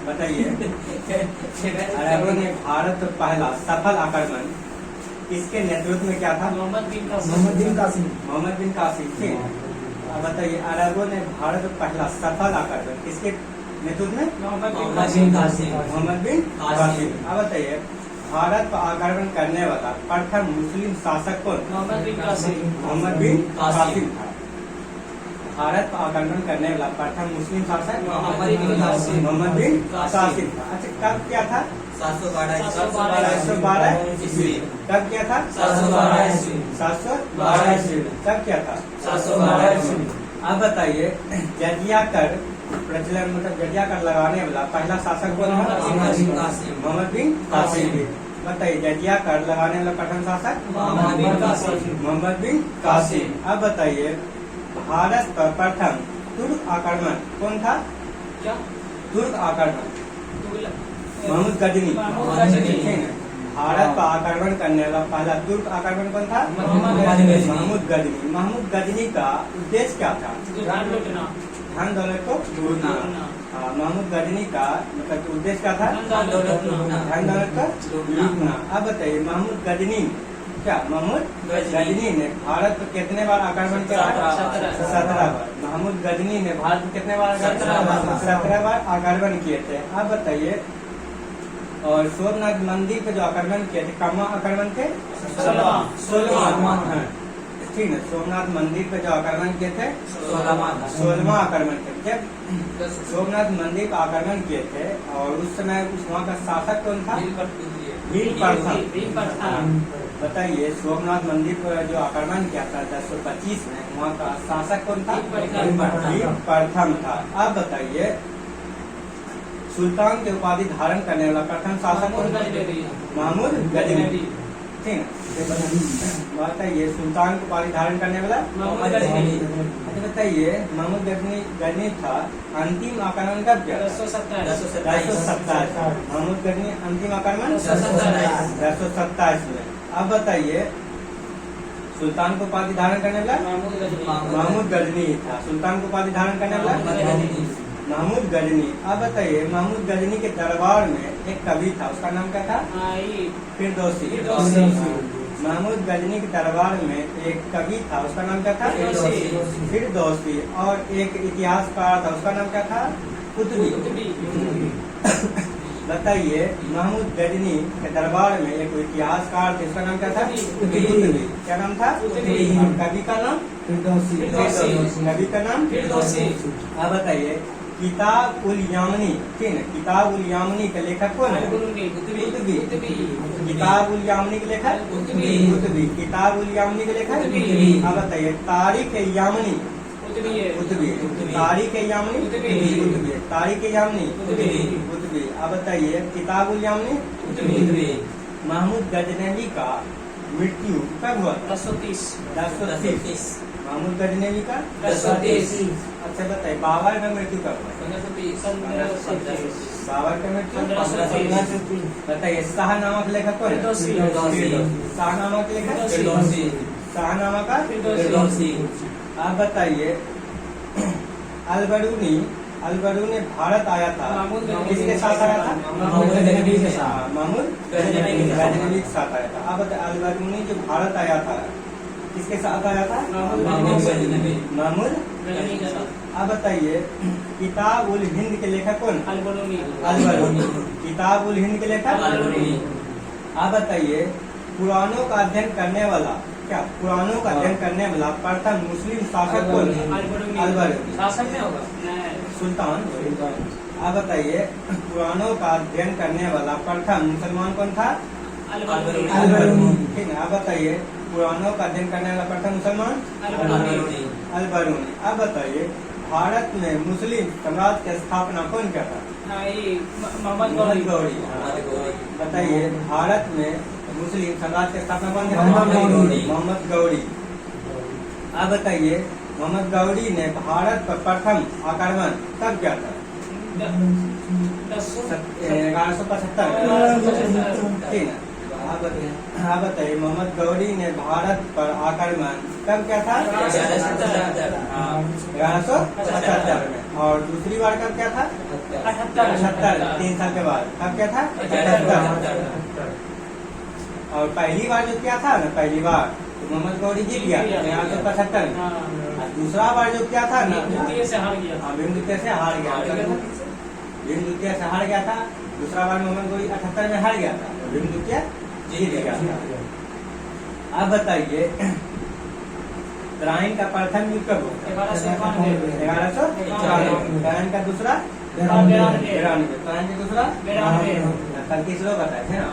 बताइए, अरबों ने भारत पहला सफल आक्रमण किसके नेतृत्व में क्या था? मोहम्मद बिन कासिम। ठीक, अब बताइए, अरबों ने भारत पहला सफल आक्रमण किसके नेतृत्व में? मोहम्मद बिन कासिम। अब बताइए, भारत पर आक्रमण करने वाला प्रथम मुस्लिम शासक कौन? मोहम्मद बिन कासिम था। भारत पर आक्रमण करने वाला प्रथम मुस्लिम शासक मोहम्मद बिन कासिम था। अच्छा, कब क्या था? 712 ईस्वी। कब क्या था? 712 ईस्वी। कब क्या था? 712 ईस्वी। अब बताइए, जजिया कर प्रचलन मतलब जजिया कर लगाने वाला पहला शासक कौन था? मोहम्मद बिन कासिम। बताइए, जजिया कर लगाने वाला प्रथम शासक मोहम्मद बिन कासिम। अब बताइए, भारत पर प्रथम तुर्क आक्रमण कौन था? क्या? तुर्क आक्रमण महमूद गजनी। भारत पर आक्रमण करने वाला पहला तुर्क आक्रमण कौन था? महमूद गजनी का उद्देश्य क्या था? धन दौलत को लूटना। महमूद गजनी का मतलब उद्देश्य क्या था? धन दौलत को लूटना। अब बताइए, महमूद गजनी ने भारत पर कितने बार आक्रमण किया? 17 बार। महमूद गजनी ने भारत पर कितने बार? 17 बार आक्रमण किए थे। अब बताइए, और सोमनाथ मंदिर पे जो आक्रमण किए थे, कब आक्रमण थे? 16वां। ठीक है, सोमनाथ मंदिर पे जो आक्रमण किए थे 16वां आक्रमण थे। जब सोमनाथ मंदिर पर आक्रमण किए थे और उस समय वहाँ का शासक कौन था? भीलप्रथम। बताइए, सोमनाथ मंदिर पर जो आक्रमण किया था 1025 में, वहाँ का शासक कौन था? भीलप्रथम था। अब बताइए, सुल्तान की उपाधि धारण करने वाला प्रथम शासक कौन था? महमूद गजनी। ठीक है, बताइए, सुल्तान की उपाधि धारण करने वाला महमूद गजनी। अच्छा, बताइए, महमूद गजनी था। अंतिम आक्रमण कब किया? 1027। महमूद गजनी अंतिम आक्रमण 1027 में। अब बताइए, सुल्तान को उपाधि धारण करने वाला महमूद गजनी था। सुल्तान को उपाधि धारण करने वाला महमूद गजनी। अब बताइए, महमूद गजनी के दरबार में एक कवि था, उसका नाम क्या था? फिरदौसी। महमूद गजनी के दरबार में एक कवि था, उसका नाम क्या था? फिरदौसी। और एक इतिहासकार था, उसका नाम क्या था? कुतुबी। बताइए, महमूद गजनी के दरबार में एक इतिहासकार थे, उसका नाम क्या था? कुतुबी। क्या नाम था? कवि का नाम फिरदौसी। कवि का नाम फिरदौसी। अब बताइए, किताब उल यामनी, ठीक है, किताब उल यामनी के लेखक कौन है? कुतुबी। किताब उल यामनी के लेखक कुतुबी। किताब उल यामनी के लेखक। अब बताइए, तारीख यामनी कुतुबी। तारीख यामनी कुतुबी। तारीख यामनी कुतुबी। अब बताइए, किताब उल यामनी महमूद गजनवी का मृत्यु कब हुआ? 1030। महमूद गजनवी का 1030। अच्छा, बताइए, बाबर का मृत्यु कब हुआ? 1530। बाबर का मृत्यु 1530। बताइए, शाहनामा का लेखक कौन है? शाहनामा के लेखक शाहनामा का फिरदौसी। आप बताइए, अलबरूनी भारत आया था, किसके साथ आया था? महमूद गजनवी के साथ आया था। अब बताइए, अलबरूनी जो भारत आया था, किसके साथ आया था? महमूद गजनी के साथ। अब बताइए, किताब उल हिंद के लेखक कौन? अलबरूनी। किताब उल हिंद के लेखक अलबरूनी। अब बताइए, पुराणों का अध्ययन करने वाला प्रथम मुस्लिम शासक कौन? अलबरूनी। शासक में होगा सुल्तान। अब बताइए, पुराणों का अध्ययन करने वाला प्रथम मुसलमान कौन था? अलबरूनी। ठीक है, अब बताइए, पुराणों का अध्ययन करने वाला प्रथम मुसलमान अलबरूनी। अब बताइए, भारत में मुस्लिम साम्राज्य की स्थापना कौन किया था? मोहम्मद गौरी। बताइए, भारत में मुस्लिम साम्राज्य की स्थापना कौन किया था? मोहम्मद गौरी। अब बताइए, मोहम्मद गौरी ने भारत पर प्रथम आक्रमण कब किया था? 1175। ठीक है, आप बताइए मोहम्मद गौरी ने भारत पर आक्रमण कब क्या था? 1175 में। और दूसरी बार कब क्या था? 78, 3 साल के बाद। कब क्या था? 78। और पहली बार जो क्या था ना, पहली बार तो मोहम्मद गौरी जीत गया 1175 में। दूसरा बार जो क्या था ना, भीम द्वितीय से हार गया। भीम द्वितीय से हार गया था। दूसरा बार मोहम्मद गौरी 78 में हार गया था, भीम द्वितीय जीत गया था। अब बताइए तराइन का प्रथम युद्ध कब हुआ? 1191। तराइन का दूसरा 92। तराइन का दूसरा 92। कल किस लोग बताए थे ना?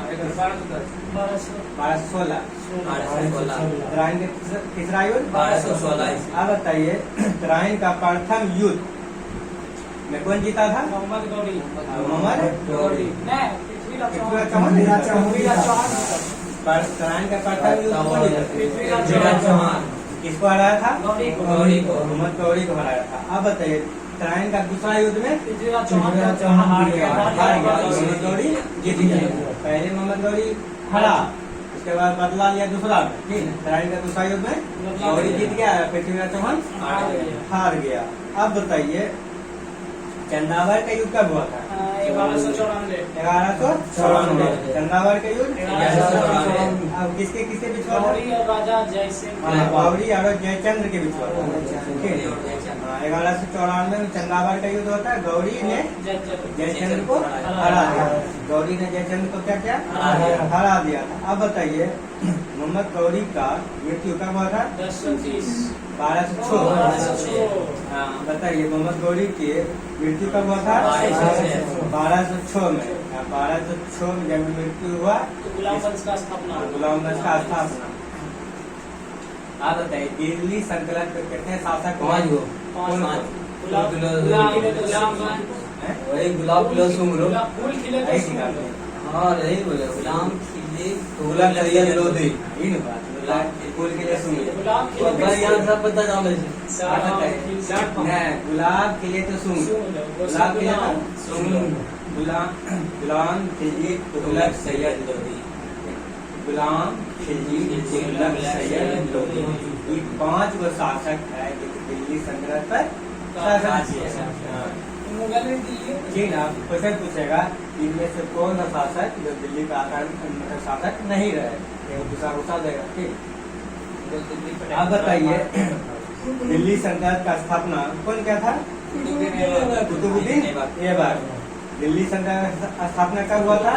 1216। तराइन का तीसरा युद्ध 1216। अब बताइए तराइन का प्रथम युद्ध में कौन जीता था? मोहम्मद गौरी। पृथ्वीराज चौहान। तराइन का प्रथम युद्ध कौन जीता? पृथ्वीराज चौहान। किसको हराया था? मोहम्मद गौरी को हराया था। अब बताइए तराइन का दूसरा युद्ध में पृथ्वीराज चौहान हार गया, मोहम्मद गौरी जीत गया। पहले मोहम्मद गौरी हरा, उसके बाद बदला लिया दूसरा में, ठीक है। तराइन का दूसरा युद्ध में गौरी जीत गया, पृथ्वीराज चौहान हार गया। अब बताइए चंदावर का युद्ध कब हुआ था? 1194। चंदावर का युद्ध। अब किसके किसके बीच हुआ था? गौरी और राजा जयसिंह। गौरी और जयचंद्र के बीच हुआ था। 1194 में चंदावर का युद्ध होता है। गौरी ने जयचंद्र को हरा दिया। गौरी ने जयचंद्र को क्या क्या हरा दिया था। अब बताइए मोहम्मद गौरी का मृत्यु कब हुआ था? 1206। बताइए मोहम्मद गौरी की मृत्यु कब हुआ था? 1206 में। 1206 में जब मृत्यु हुआ तो गुलाम वंश का स्थापना। आप बताइए दिल्ली संकलन को कितने शासक कौन? वही गुलाब प्लस उम्र। फूल खिले तो सुंदर। हाँ यही बोले गुलाम खिले गुलाब सैयद लोधी। फूल के लिए सुनिए। गुलाब खिले भाई यहाँ सब पता जाने से गुलाब खिले तो सुन। गुलाब खिले तो सुन। गुलाम खिले तुगलक सैयद लोधी। गुलाम खिले तुगलक सैयद लोधी। ये 5 गो शासक है जो दिल्ली संकलन पर शासन किए। मुगल ने दिल्ली जी ना, क्वेश्चन पूछेगा इनमें से कौन सा शासक जो दिल्ली का शासक नहीं रहे, दूसरा पूछा देगा। ठीक, आप बताइए दिल्ली सल्तनत का स्थापना कौन क्या था? कुतुबुद्दीन ऐबक। दिल्ली सल्तनत का स्थापना कब हुआ था?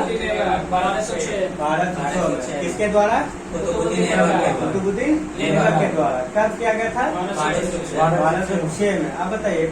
1206 में। किसके द्वारा? कुतुबुद्दीन ऐबक के द्वारा। कब किया गया था? 1206 में। अब बताइए